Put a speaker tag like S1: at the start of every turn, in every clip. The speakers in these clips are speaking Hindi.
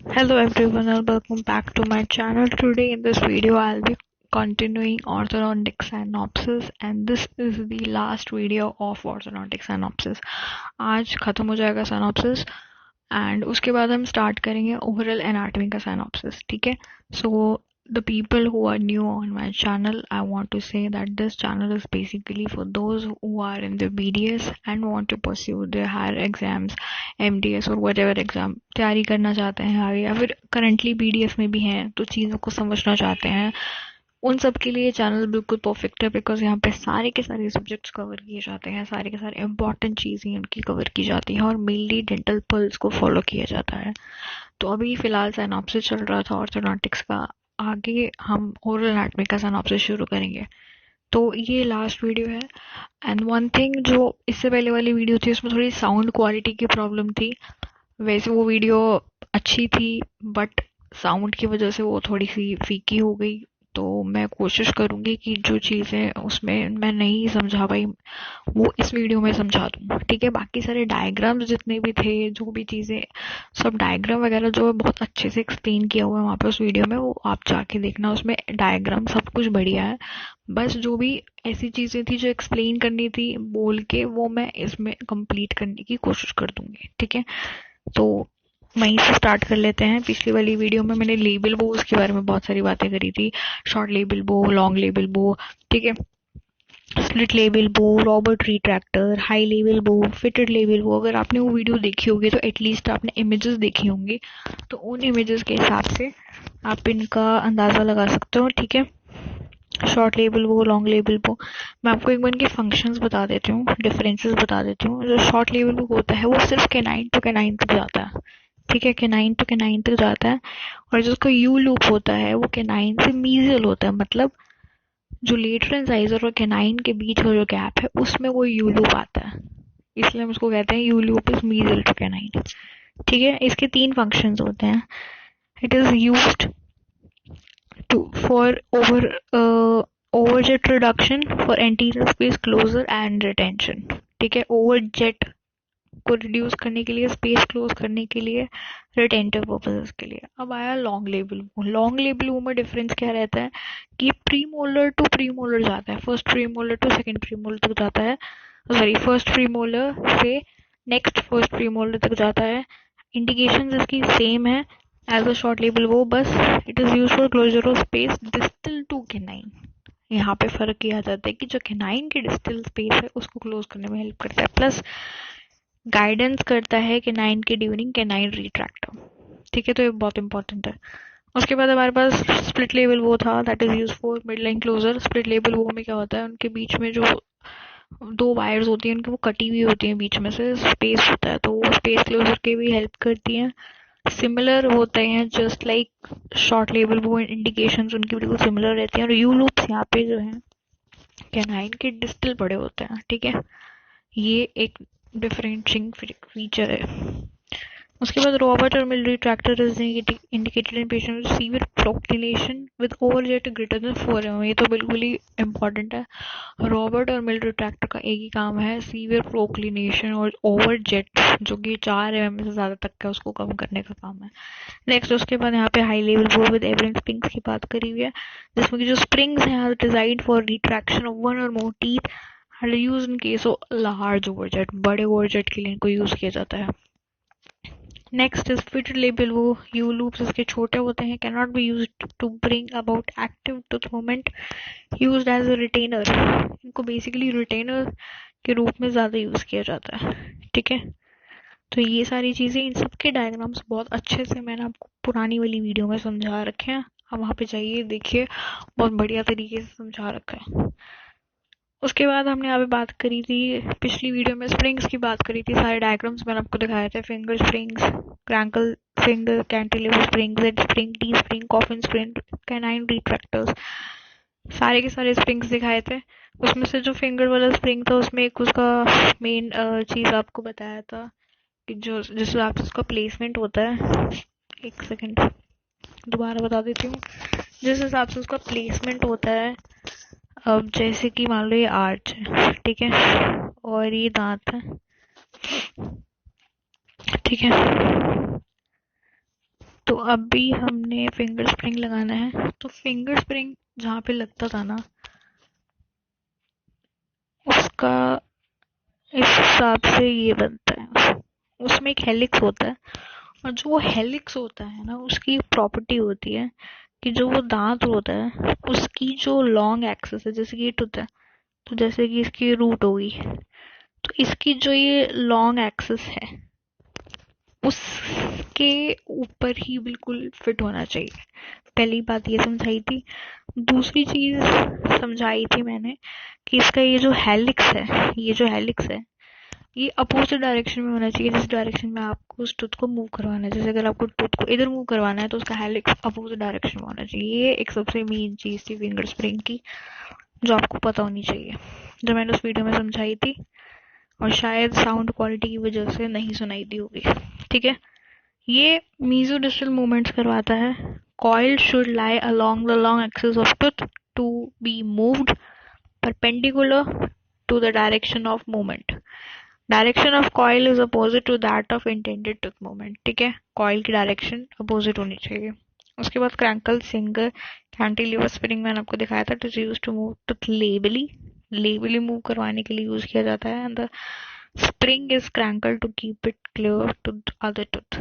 S1: Hello everyone and welcome back to my channel. Today in this video I'll be continuing orthodontic synopsis and this is the last video of orthodontic synopsis. आज खत्म हो जाएगा synopsis एंड उसके बाद हम स्टार्ट करेंगे ओवरऑल एनाटॉमी का synopsis. ठीक है. सो the people who are new on my channel, I want to say that this channel is basically for those who are in the BDS and want to pursue their higher exams, MDS और whatever exam तैयारी करना चाहते हैं आगे, या फिर करंटली BDS में भी हैं तो चीज़ों को समझना चाहते हैं. उन सब के लिए चैनल बिल्कुल परफेक्ट है बिकॉज यहाँ पे सारे के सारे सब्जेक्ट्स कवर किए जाते हैं, सारे के सारे इंपॉर्टेंट चीज़ें उनकी कवर की जाती हैं और मेनली डेंटल पल्स को फॉलो किया जाता है. तो अभी फिलहाल सिनॉप्सिस चल रहा था ऑर्थोडोंटिक्स का, आगे हम ओरल एनाटॉमी का सिनॉप्सिस शुरू करेंगे. तो ये लास्ट वीडियो है. एंड वन थिंग, जो इससे पहले वाली वीडियो थी उसमें थोड़ी साउंड क्वालिटी की प्रॉब्लम थी. वैसे वो वीडियो अच्छी थी बट साउंड की वजह से वो थोड़ी सी फीकी हो गई. तो मैं कोशिश करूंगी कि जो चीज़ें उसमें मैं नहीं समझा पाई वो इस वीडियो में समझा दूँ. ठीक है. बाकी सारे डायग्राम्स जितने भी थे, जो भी चीज़ें, सब डायग्राम वगैरह जो है बहुत अच्छे से एक्सप्लेन किया हुआ है वहाँ पे उस वीडियो में, वो आप जाके देखना. उसमें डायग्राम सब कुछ बढ़िया है. बस जो भी ऐसी चीज़ें थी जो एक्सप्लेन करनी थी बोल के, वो मैं इसमें कंप्लीट करने की कोशिश कर दूंगी. ठीक है. तो वहीं से स्टार्ट कर लेते हैं. पिछली वाली वीडियो में मैंने लेबल बोस के बारे में बहुत सारी बातें करी थी. शॉर्ट लेबल बो, लॉन्ग लेबल बो, ठीक है, स्प्लिट लेबल बो, रॉबर्ट रिट्रैक्टर, हाई लेबल बो, फिटेड लेबल बो. अगर आपने वो वीडियो देखी होगी तो एटलीस्ट आपने इमेजेस देखी होंगी, तो उन इमेजेस के हिसाब से आप इनका अंदाज़ा लगा सकते हो. ठीक है. शॉर्ट लेबल बो, लॉन्ग लेबल बो, मैं आपको एक बार इनके फंक्शंस बता देती हूँ, डिफरेंसेस बता देती हूँ. जो शॉर्ट लेबल बो होता है वो सिर्फ कैनाइन टू कैनाइन तक जाता है. ठीक है. कैनाइन टू कैनाइन तक जाता है. और जो उसका यू लूप होता है वो कैनाइन से मीजल होता है, मतलब जो लेटर इंसाइजर और कैनाइन के बीच का जो गैप है उसमें वो यू लूप आता है. इसलिए हम उसको कहते हैं U loop is mesial to canine. ठीक है. इसके 3 फंक्शंस होते हैं. It is used to for overjet reduction, for anterior space closure and retention. ठीक है. ओवरजेट को रिड्यूस करने के लिए, स्पेस क्लोज करने के लिए, रिटेंटिव पर्पसेस के लिए. अब आया long labial bow. Long labial bow में डिफरेंस क्या रहता है कि premolar to premolar जाता है, first premolar to second premolar तक जाता है. सॉरी, फर्स्ट प्री मोलर से नेक्स्ट फर्स्ट प्री मोलर तक जाता है. इंडिकेशन इसकी सेम है as a short labial bow, बस it is use for closure of space distal to canine. यहाँ पे फर्क किया जाता है कि जो कैनाइन की डिस्टल स्पेस है उसको क्लोज करने में हेल्प करता है, प्लस गाइडेंस करता है कैनाइन के ड्यूरिंग कैनाइन रिट्रैक्टर. ठीक है. तो ये बहुत इंपॉर्टेंट है. उसके बाद हमारे पास स्प्लिट लेबल वो था, that is use for mid line closure. Split labial bow में क्या होता है, उनके बीच में जो 2 वायर्स होती हैं उनकी वो कटी हुई होती हैं, बीच में से स्पेस होता है, तो वो स्पेस क्लोजर के भी हेल्प करती हैं. सिमिलर होते हैं जस्ट लाइक शॉर्ट लेबल वो. इंडिकेशंस उनकी बिल्कुल सिमिलर रहती हैं. और यू लूप्स यहाँ पे जो है कैनाइन के डिस्टल बड़े होते हैं. ठीक है. ये एक डिफरेंशिंग फीचर है. उसके बाद रॉबर्ट और mill retractor is indicated in patient with severe proclination with overjet greater than 4 mm. ये तो बिल्कुल ही इंपॉर्टेंट है. रॉबर्ट और मिल रिट्रैक्टर का एक ही काम है, सीवियर प्रोक्लिनेशन और ओवरजेट जो कि 4 mm से ज़्यादा तक का, उसको कम करने का काम है. नेक्स्ट उसके बाद यहाँ पे high level board with average springs की बात करी हुई है, जिसमें कि जो स्प्रिंग्स हैं डिजाइन फॉर रिट्रैक्शन ऑफ 1 और मोर teeth are used in case of large overjet. बड़े overjet के लिए इनको यूज किया जाता है. Next is fitted labial bow. U loops इसके छोटे होते हैं, can not be used to bring about active tooth movement, used as a retainer. इनको बेसिकली रिटेनर के रूप में ज्यादा यूज किया जाता है. ठीक है. तो ये सारी चीजें, इन सब के डायग्राम्स बहुत अच्छे से मैंने आपको पुरानी वाली वीडियो में समझा रखे हैं. आप वहाँ पे जाइए, देखिए, बहुत बढ़िया तरीके से समझा रखा है. उसके बाद हमने यहाँ पे बात करी थी, पिछली वीडियो में स्प्रिंग्स की बात करी थी. सारे डायग्राम्स मैंने आपको दिखाए थे. Finger springs, crankle finger, cantilever spring, Z spring, T spring, coffin spring, canine retractors, सारे के सारे स्प्रिंग्स दिखाए थे. उसमें से जो फिंगर वाला स्प्रिंग था उसमें एक उसका मेन चीज आपको बताया था कि जो जिस हिसाब से उसका प्लेसमेंट होता है, एक सेकेंड दोबारा बता देती हूँ. जिस हिसाब से उसका प्लेसमेंट होता है, अब जैसे कि मान लो ये आर्च है, ठीक है, और ये दांत है, ठीक है. तो अभी हमने फिंगर स्प्रिंग लगाना है। तो फिंगर स्प्रिंग जहाँ पे लगता था ना, उसका इस हिसाब से ये बनता है। उसमें एक हेलिक्स होता है, और जो वो हेलिक्स होता है ना, उसकी प्रॉपर्टी होती है कि जो वो दांत होता है उसकी जो लॉन्ग एक्सिस है, जैसे कि ये टूथ है, तो जैसे कि इसकी रूट होगी, तो इसकी जो ये लॉन्ग एक्सिस है उसके ऊपर ही बिल्कुल फिट होना चाहिए। पहली बात ये समझाई थी। दूसरी चीज समझाई थी मैंने कि इसका ये जो हेलिक्स है, ये जो हेलिक्स है, ये अपोजिट डायरेक्शन में होना चाहिए, जिस डायरेक्शन में आपको उस टूथ को मूव करवाना है। जैसे अगर आपको टूथ को इधर मूव करवाना है तो उसका हेलिक्स अपोजिट डायरेक्शन में होना चाहिए। ये एक सबसे मेन चीज थी फिंगर स्प्रिंग की, जो आपको पता होनी चाहिए, जो मैंने उस वीडियो में समझाई थी, और शायद साउंड क्वालिटी की वजह से नहीं सुनाई दी होगी। ठीक है, ये मीजोडिस्टल मूवमेंट्स करवाता है। Coil should lie along the long axis of tooth to be moved perpendicular to the direction of movement. Direction of coil is opposite to that of intended tooth movement. ठीक है, कॉइल की डायरेक्शन अपोजिट होनी चाहिए। उसके बाद क्रैंकल सिंगर कैंटिलीवर स्प्रिंग मैंने आपको दिखाया था, it is used to move tooth labially, labially move करवाने के लिए यूज किया जाता है। And the spring is crankle to keep it clear to other tooth.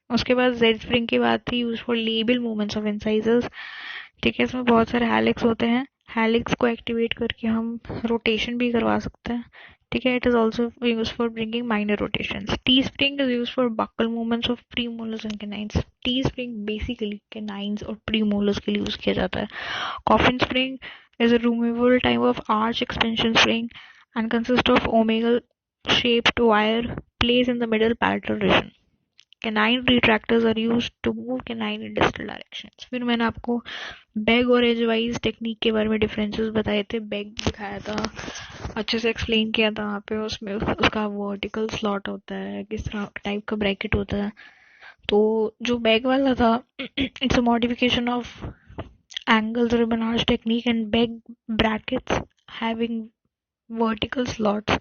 S1: उसके बाद जेड स्प्रिंग की बात थी, use for labial movements of incisors. ठीक है, इसमें बहुत सारे हेलिक्स होते हैं, हेलिक्स को एक्टिवेट करके हम रोटेशन भी करवा सकते हैं। ठीक है, it is also use for bringing minor rotations. T spring is use for buccal movements of premolars and canines. T spring basically canines और प्रीमोलर्स के लिए यूज किया जाता है। Coffin spring is a removable type of arch extension spring and consists of omegal shaped wire placed in the middle palatal region. Canine retractors are used to move canine in distal directions. फिर मैंने आपको बैग और एज वाइज टेक्निक के बारे में डिफरेंसेस बताए थे। बैग दिखाया था, अच्छे से एक्सप्लेन किया था वहाँ पे। उसमें उसका वर्टिकल स्लॉट होता है, किस तरह टाइप का ब्रैकेट होता है। तो जो बैग वाला था, it's a modification of angle ribbonage technique and bag brackets having vertical slots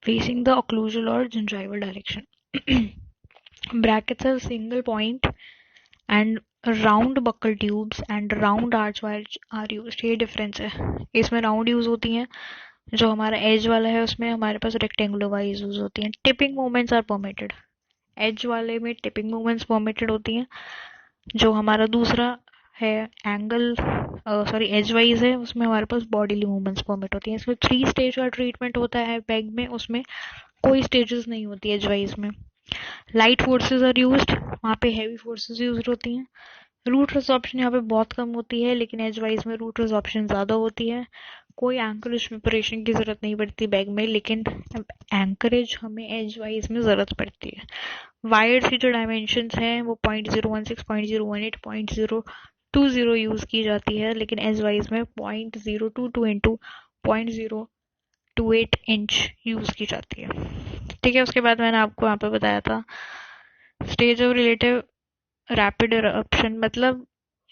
S1: facing the occlusal or gingival direction. Brackets have single point and round buccal tubes and round arch wires are used. ये डिफरेंस है, इसमें राउंड यूज होती हैं, जो हमारा एज वाला है उसमें हमारे पास रेक्टेंगुलर वाइज यूज होती हैं। Tipping movements are permitted, as वाले में टिपिंग मूवमेंट्स परमिटेड होती हैं। जो हमारा दूसरा है एंगल सॉरी एज वाइज है, उसमें हमारे पास बॉडीली मूवमेंट्स परमिट होती हैं। इसमें 3 स्टेज का ट्रीटमेंट होता है बैग में, उसमें कोई स्टेजेस नहीं होती एज वाइज में। लाइट फोर्सेस आर यूज्ड, वहाँ पे हैवी फोर्सेस यूज होती हैं। रूट रिजॉर्प्शन यहाँ पे बहुत कम होती है, लेकिन एज वाइज में रूट रिजॉर्प्शन ज़्यादा होती है। कोई एंकरेज प्रिपरेशन की ज़रूरत नहीं पड़ती बैग में, लेकिन एंकरेज हमें एज वाइज में ज़रूरत पड़ती है। वायर्स की जो डायमेंशंस हैं वो 0.016, 0.018, 0.020 यूज़ की जाती है, लेकिन एज वाइज में 0.022 इंटू 0.028 इंच यूज़ की जाती है। ठीक है, उसके बाद मैंने आपको यहाँ पे बताया था stage of relative rapid eruption, मतलब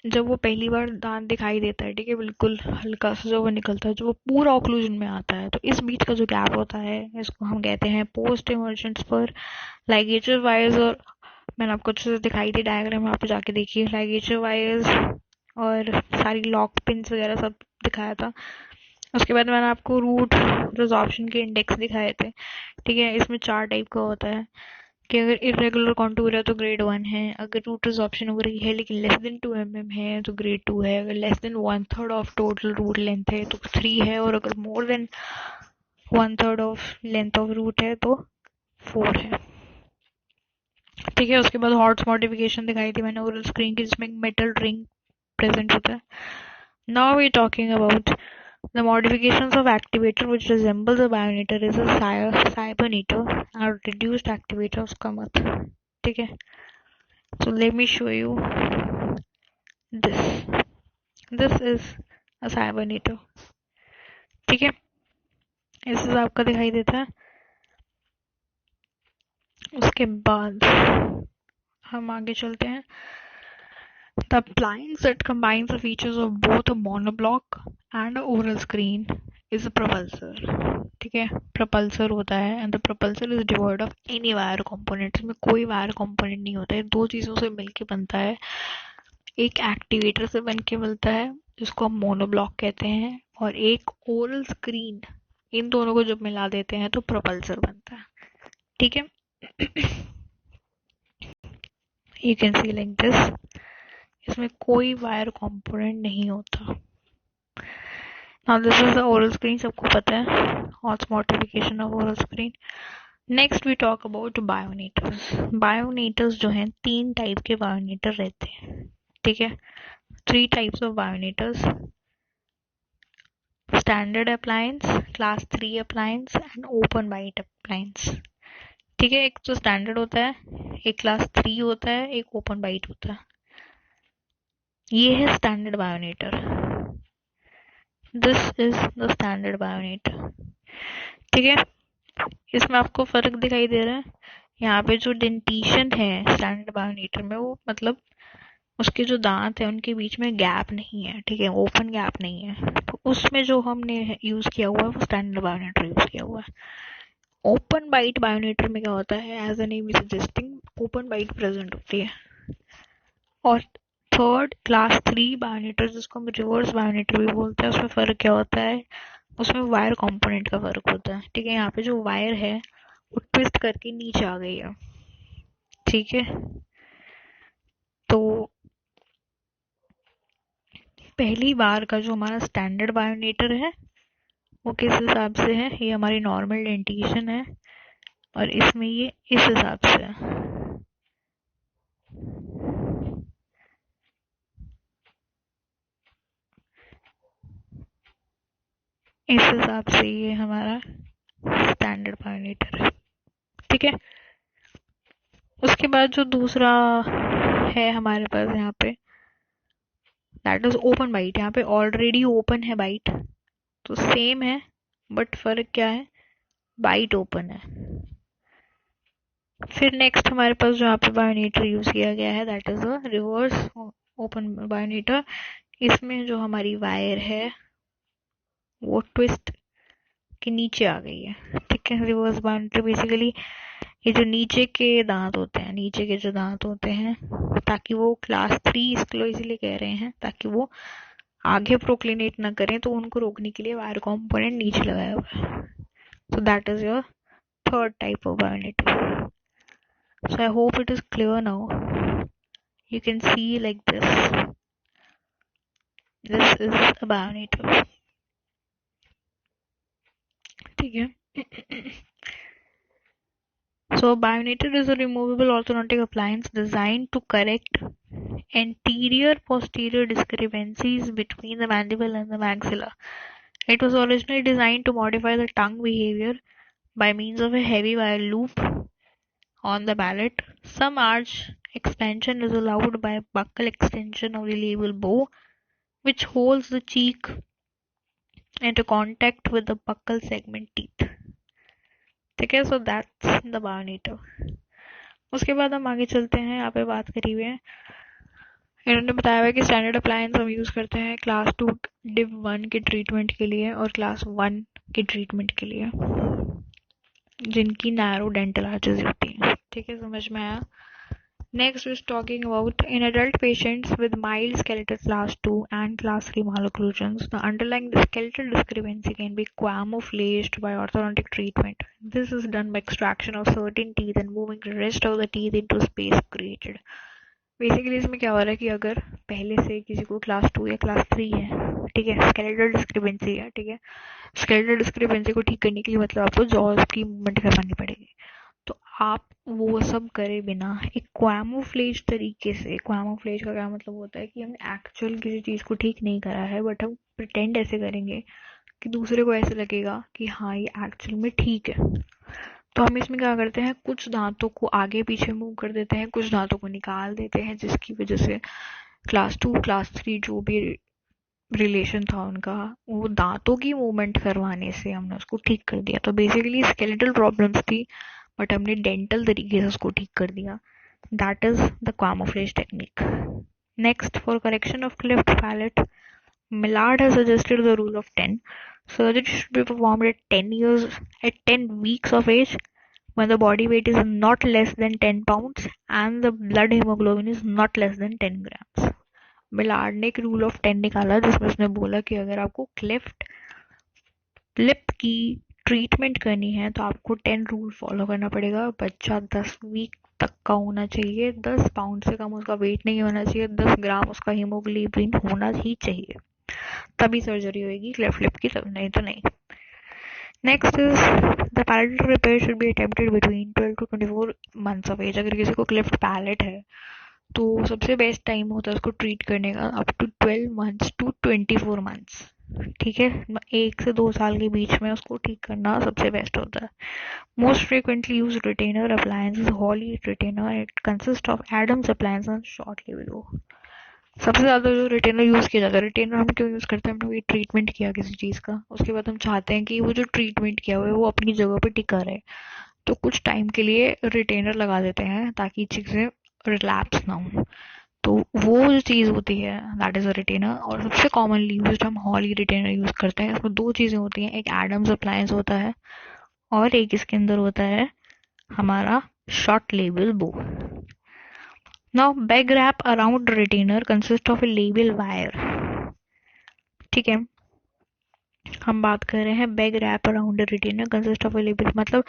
S1: जब वो पहली बार दांत दिखाई देता है, ठीक है, बिल्कुल हल्का सा जो वो निकलता है, जो वो पूरा ऑक्लूजन में आता है, तो इस बीच का जो गैप होता है इसको हम कहते हैं पोस्ट इमर्जेंस पर लाइगेचर वायर्स। और मैंने आपको अच्छे से दिखाई थी डायग्राम में, आप जाके देखिए, लाइगेचर वायर्स और सारी लॉक पिन्स वगैरह सब दिखाया था। उसके बाद मैंने आपको रूट रिजॉर्प्शन के इंडेक्स दिखाए थे। ठीक है, इसमें 4 टाइप का होता है कि अगर इरेगुलर कॉन्टूर है तो ग्रेड 1 है, अगर रूट रिजॉर्प्शन हो रही है लेकिन लेस देन 2 mm है तो ग्रेड 2 है, अगर less than 1/3 of total root length है तो 3 है, और अगर more than 1/3 of length of root है तो 4 है। ठीक है, उसके बाद हॉर्ट्स मॉडिफिकेशन दिखाई थी मैंने ओरल स्क्रीन की, जिसमें मेटल रिंग प्रेजेंट होता है। Now we talking about the modifications of activator which resembles a biometer is a cyberneter and reduced activator of Kamath. ठीक है, so let me show you this. This is a cyberneter. ठीक है, इससे आपका दिखाई देता है। उसके बाद हम आगे चलते हैं। The appliance that combines the features of both a monoblock and a oral screen is a propulsor। ठीक है, propulsor होता है and the propulsor is devoid of any wire component. इसमें कोई वायर कंपोनेंट नहीं होता है, दो चीजों से मिलके बनता है। एक एक्टिवेटर से बन के मिलता है जिसको हम मोनोब्लॉक कहते हैं, और एक ओरल स्क्रीन। इन दोनों को जब मिला देते हैं तो propulsor बनता है। ठीक है, you can see like this. इसमें कोई वायर कंपोनेंट नहीं होता। Now this is the oral screen, सबको पता है, ऑस्मोटिफिकेशन of oral screen. Next we talk about bionators. Bionators जो हैं, 3 टाइप के बायोनेटर रहते हैं। ठीक है, 3 types of bionators: standard appliance, class 3 appliance and open bite appliance. ठीक है, एक तो स्टैंडर्ड होता है, एक क्लास 3 होता है, एक ओपन बाइट होता है। ये है standard bionator. This is the standard bionator. ठीक है, इसमें आपको फर्क दिखाई दे रहा है। यहाँ पे जो डेंटिशन है स्टैंडर्ड बायोनेटर में, वो मतलब उसके जो दांत है उनके बीच में गैप नहीं है। ठीक है, ओपन गैप नहीं है। तो उसमें जो हमने यूज किया हुआ है वो स्टैंडर्ड बायोनेटर यूज किया हुआ है। ओपन बाइट बायोनेटर में क्या होता है, as a name is suggesting, open bite present होती है। और थर्ड क्लास 3 बायोनेटर, जिसको हम रिवर्स बायोनेटर भी बोलते हैं, उसमें फर्क क्या होता है, उसमें वायर कंपोनेंट का फर्क होता है। ठीक है, यहाँ पे जो वायर है वो ट्विस्ट करके नीचे आ गई है। ठीक है, तो पहली बार का जो हमारा स्टैंडर्ड बायोनेटर है वो किस हिसाब से है, ये हमारी नॉर्मल डेंटिशन है, और इसमें ये इस हिसाब से है। इस हिसाब से ये हमारा स्टैंडर्ड बायोनेटर है। ठीक है, उसके बाद जो दूसरा है हमारे पास यहाँ पे, दैट इज ओपन बाइट। यहाँ पे ऑलरेडी ओपन है बाइट, तो सेम है, बट फर्क क्या है, बाइट ओपन है। फिर नेक्स्ट हमारे पास जो यहाँ पे बायोनेटर यूज किया गया है, that is a reverse open bionator. इसमें जो हमारी वायर है वो ट्विस्ट के नीचे आ गई है। ठीक है, रिवर्स बायोनेटर बेसिकली ये जो नीचे के दांत होते हैं, नीचे के जो दांत होते हैं, ताकि वो क्लास 3 इसको इसीलिए कह रहे हैं ताकि वो आगे प्रोक्लिनेट ना करें, तो उनको रोकने के लिए वायर कंपोनेंट नीचे लगाया हुआ है। So that is your third type of bionator. So I hope it is clear now. You can see like this. This is a barometer. ठीक है. So a barometer is a removable orthodontic appliance designed to correct anterior-posterior discrepancies between the mandible and the maxilla. It was originally designed to modify the tongue behavior by means of a heavy wire loop on the palate. Some arch expansion is allowed by buccal extension of the labial bow, which holds the cheek into contact with the buccal segment teeth. ठीक है, सो दैट्स द बायोनेटर। उसके बाद हम आगे चलते हैं। यहाँ पे बात करी हुई है, इन्होंने बताया हुआ है कि स्टैंडर्ड अप्लायंस हम यूज करते हैं क्लास 2 डिव 1 के ट्रीटमेंट के लिए और क्लास 1 के ट्रीटमेंट के लिए, जिनकी नैरो डेंटल आर्चेस होती हैं। ठीक है, समझ में आया। Next is talking about in adult patients with mild skeletal class 2 and class 3 malocclusions, the underlying skeletal discrepancy can be camouflaged by orthodontic treatment. This is done by extraction of certain teeth and moving the rest of the teeth into space created. Basically इसमें क्या हो रहा है कि अगर पहले से किसी को क्लास 2 या क्लास 3 है, ठीक है, स्केलेटल डिस्क्रिपेंसी है, ठीक है, स्केलेटल डिस्क्रिपेंसी को ठीक करने के लिए मतलब आपको जॉज की मूवमेंट करवानी पड़ेगी। तो आप वो सब करे बिना एक क्वामोफ्लेज तरीके से, क्वामोफ्लेज का क्या मतलब होता है कि हमने एक्चुअल किसी चीज को ठीक नहीं करा है, बट हम प्रिटेंड ऐसे करेंगे कि दूसरे को ऐसे लगेगा कि हाँ ये एक्चुअल में ठीक है। तो हम इसमें क्या करते हैं, कुछ दांतों को आगे पीछे मूव कर देते हैं, कुछ दांतों को निकाल देते हैं, जिसकी वजह से क्लास 2 क्लास 3 जो भी रिलेशन था उनका, वो दांतों की मूवमेंट करवाने से हमने उसको ठीक कर दिया। तो बेसिकली स्केलेटल प्रॉब्लम्स थी, बट हमने डेंटल तरीके से उसको ठीक कर दिया। That is the camouflage technique. Next, for correction of cleft palate, Millard has suggested the rule of 10. Surgery should be performed at 10 weeks of age when the body weight is not less than 10 pounds and the blood hemoglobin is not less than 10 grams. Maillard ने एक रूल ऑफ 10 निकाला जिसमें उसने बोला कि अगर आपको क्लेफ्ट लिप की ट्रीटमेंट करनी है तो आपको 10 रूल फॉलो करना पड़ेगा. बच्चा 10 वीक तक का होना चाहिए, 10 पाउंड से कम उसका वेट नहीं होना चाहिए, 10 ग्राम उसका हीमोग्लोबिन होना ही चाहिए, तभी सर्जरी होगी क्लेफ्ट लिप की, तब नहीं तो नहीं. Next is the palate repair should be attempted between 12 to 24 months of age. अगर किसी को क्लेफ्ट पैलेट है तो सबसे बेस्ट टाइम होता है उसको ट्रीट करने का up to 12 months to 24 months. ठीक है, 1 से 2 साल के बीच में उसको ठीक करना सबसे बेस्ट होता है. Most frequently use retainer appliance is Hawley retainer. It consist of Adams appliance and short level. सबसे ज्यादा जो रिटेनर यूज किया जाता है, रिटेनर हम क्यों यूज करते हैं, हमने कोई ट्रीटमेंट किया किसी चीज का, उसके बाद हम चाहते हैं कि वो जो ट्रीटमेंट किया हुआ है वो अपनी जगह पे टिका रहे, तो कुछ टाइम के लिए रिटेनर लगा देते हैं ताकि चीजें रिलैप्स ना हो. तो वो जो चीज होती है दैट इज अ रिटेनर. और सबसे कॉमनली यूज हम हॉली रिटेनर यूज करते हैं. इसमें दो चीजें होती हैं, एक एडम्स अप्लायंस होता है और एक इसके अंदर होता है हमारा शॉर्ट लेबल बो. Now bag wrap around retainer consist of A label wire. ठीक है, हम बात कर रहे हैं bag wrap around retainer consist of A label. मतलब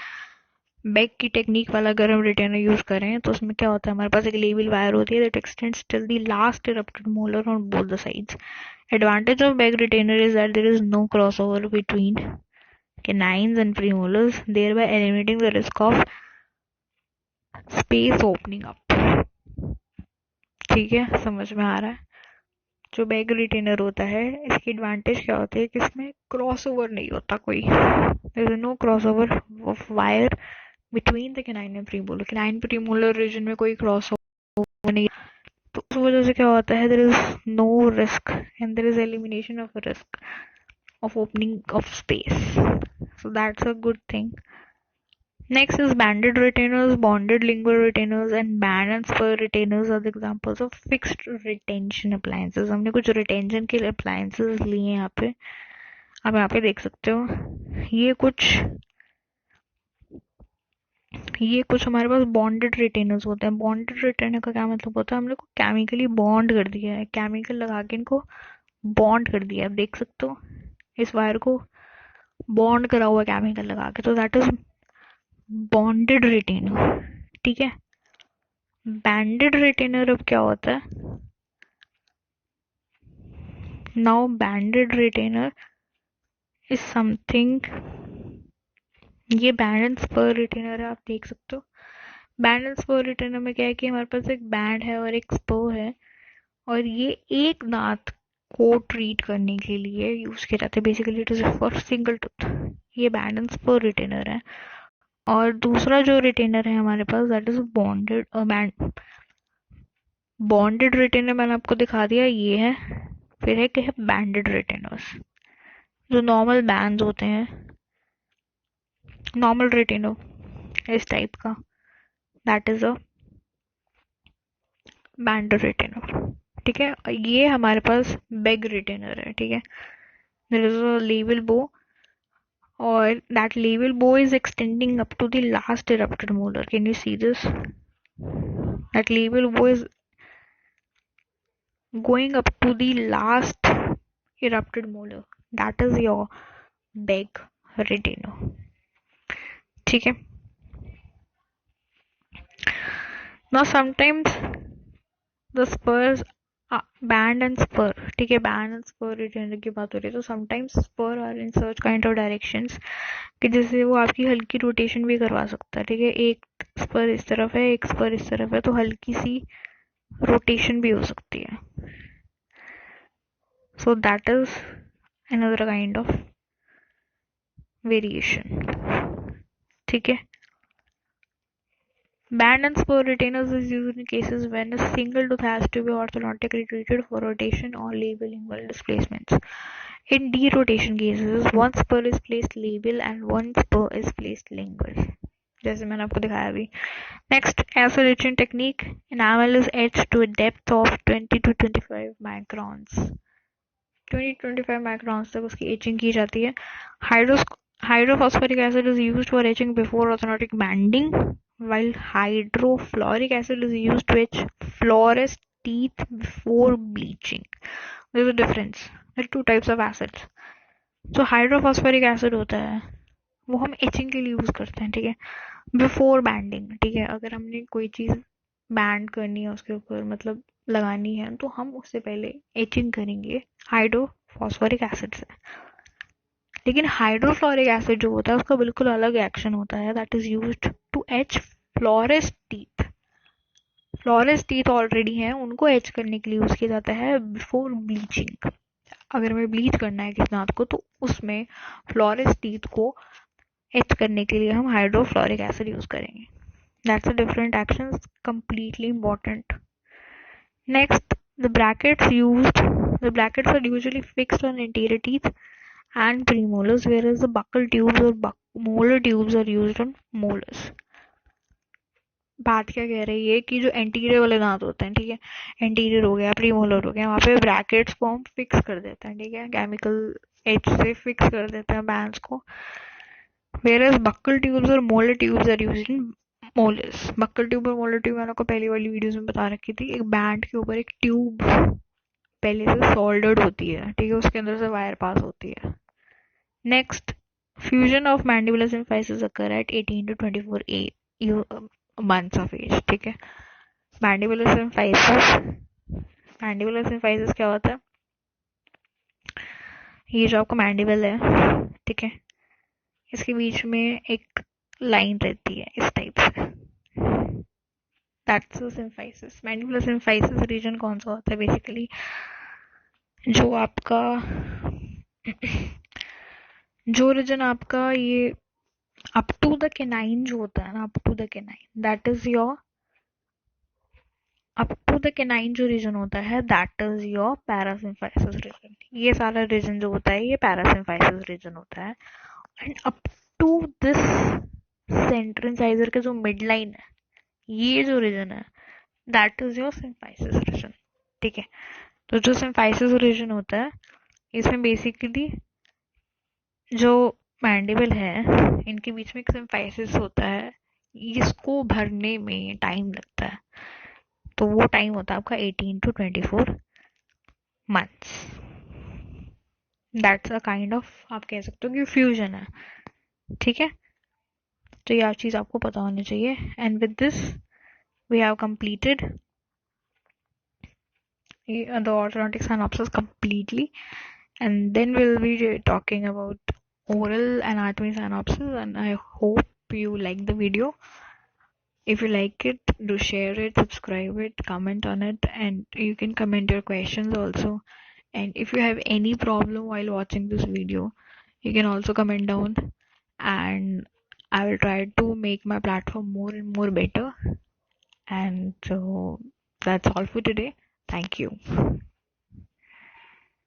S1: बैग की टेक्निक वाला अगर हम रिटेनर यूज करें तो उसमें क्या होता है, हमारे पास एक लेबल वायर होती है that x tends till the last erupted molar on both the sides. Advantage of bag retainer is that there is no crossover between canines and premolars, thereby eliminating the risk of space opening up. ठीक है, समझ में आ रहा है. जो बैग रिटेनर होता है इसकी एडवांटेज क्या होती है कि इसमें क्रॉसओवर नहीं होता कोई. There is no crossover of wire between the canine and premolar. Canine premolar region में कोई क्रॉसओवर नहीं, तो उस वजह से क्या होता है, there is no risk and there is elimination of risk of opening of space. So that's a good thing. Next is banded retainers, bonded lingual retainers and band and spur retainers are the examples of fixed retention appliances. हमने कुछ retention के appliances लिए यहाँ पे, आप यहाँ पे देख सकते हो. ये कुछ हमारे पास बॉन्डेड रिटेनर्स होते हैं. बॉन्डेड रिटेनर का क्या मतलब होता है, हमने को केमिकली बॉन्ड कर दिया है, केमिकल लगा के इनको बॉन्ड कर दिया है. आप देख सकते हो इस वायर को बॉन्ड करा हुआ केमिकल लगा के, तो दैट इज बॉन्डेड रिटेनर. ठीक है, बैंडेड रिटेनर अब क्या होता है, नाउ बैंडेड रिटेनर इज समथिंग, ये बैंड एंड स्पर रिटेनर है. आप देख सकते हो बैंड एंड स्पर रिटेनर में क्या है कि हमारे पास एक बैंड है और एक स्पर है और ये एक दांत को ट्रीट करने के लिए यूज किया जाता है. Basically it is for single tooth. ये बैंड एंड स्पर रिटेनर है. और दूसरा जो रिटेनर है हमारे पास that is bonded band. Bonded retainer मैंने आपको दिखा दिया, ये है. फिर है कि है बैंडेड रिटेनर्स, जो नॉर्मल बैंड्स होते हैं, नॉर्मल रिटेनर इस टाइप का, दैट इज अ बैंडेड रिटेनर. ठीक है, ये हमारे पास बैग रिटेनर है. ठीक है, देयर इज अ लेवल बो और that label bow is extending up to the last erupted molar. Can you see this? That label bow is going up to the last erupted molar. That is your bag retainer. ठीक है. Now sometimes the spurs band and spur. ठीक है, band and spur retainer की बात हो रही है. तो sometimes spur are in such kind of directions कि जैसे वो आपकी हल्की रोटेशन भी करवा सकता है. ठीक है, एक स्पर इस तरफ है, एक स्पर इस तरफ है, तो हल्की सी रोटेशन भी हो सकती है. So that is another kind of variation. ठीक है, band and spur retainers is used in cases when a single tooth has to be orthodontically treated for rotation or label lingual displacements. In derotation cases, one spur is placed labial and one spur is placed lingual, जैसे मैंने आपको दिखाया अभी. Next, acid etching technique. Enamel is etched to a depth of 20 to 25 microns. 20-25 microns तक उसकी एचिंग की जाती है. Hydrophosphoric acid is used for etching before orthodontic banding, while hydrofluoric acid is used to etch flawless teeth before bleaching. There's a difference. There are two types of acids. जो हाइड्रोफॉस्फोरिक एसिड होता है वो हम एचिंग के लिए यूज करते हैं, ठीक है, बिफोर बैंडिंग. ठीक है, अगर हमने कोई चीज बैंड करनी है उसके ऊपर, मतलब लगानी है, तो हम उससे पहले एचिंग करेंगे हाइड्रोफॉस्फोरिक एसिड से. लेकिन हाइड्रोफ्लोरिक एसिड जो होता है उसका बिल्कुल अलग एक्शन होता है. That is used to etch fluorosed teeth. Fluorosed teeth already हैं, उनको एच करने के लिए यूज किया जाता है बिफोर ब्लीचिंग. अगर हमें ब्लीच करना है किसी दांत को तो उसमें फ्लोरेस टीथ को एच करने के लिए हम हाइड्रोफ्लोरिक एसिड यूज करेंगे. That's a different action, completely important. Next, the brackets are usually fixed on anterior teeth and premolars, whereas the buccal tubes or molar tubes are used on molars. बात क्या कह रही है कि जो एंटीरियर वाले दांत होते हैं, ठीक है, एंटीरियर हो गया, प्रीमोलर हो गया, वहाँ पे ब्रैकेट्स को हम फिक्स कर देते हैं, ठीक है, केमिकल एच से फिक्स कर देते हैं बैंड्स को. वेयरएज बक्कल ट्यूब्स और molar tubes are used in molars. Buccal tube और मोलर ट्यूब मैंने आपको पहली वाली वीडियोस में बता रखी थी. एक बैंड के ऊपर एक ट्यूब पहले से सोल्डर्ड होती है, ठीक है, उसके अंदर से वायर पास होती है. Next, fusion of mandibular symphysis occur at 18 to 24 months of age. ठीक है, मैंडिबुलर सिम्फाइसिस क्या होता है? ये जो आपका मैंडिबल है, ठीक है, इसके बीच में एक लाइन रहती है इस टाइप से. That's symphysis. Mandibular symphysis region कौन सा होता है? बेसिकली जो आपका जो रीजन आपका ये अप टू द केनाइन जो होता है ना, up to the canine, that is your up to the canine जो रीजन होता है, that is your parasymphysis region. ये सारा रीजन जो होता है ये पैरासिम्फाइसिस रीजन होता है. And up to this center incisor के जो मिड लाइन है, ये जो रीजन है, that is your symphysis region. ठीक है, तो जो सिम्फाइसिस रीजन होता है इसमें बेसिकली जो मैंडिबल है इनके बीच में एक सिम्फाइसिस होता है, इसको भरने में टाइम लगता है. तो वो टाइम होता है आपका 18 to 24 months. That's a kind of, आप कह सकते हो कि फ्यूजन है. ठीक है, तो ये चीज आपको पता होनी चाहिए. And with this we have completed the orthodontic synopsis completely, and then we'll be talking about oral anatomy synopsis. And I hope you like the video. If you like it, do share it, subscribe it, comment on it, and you can comment your questions also. And if you have any problem while watching this video, you can also comment down, and I will try to make my platform more and more better. And so that's all for today. Thank you.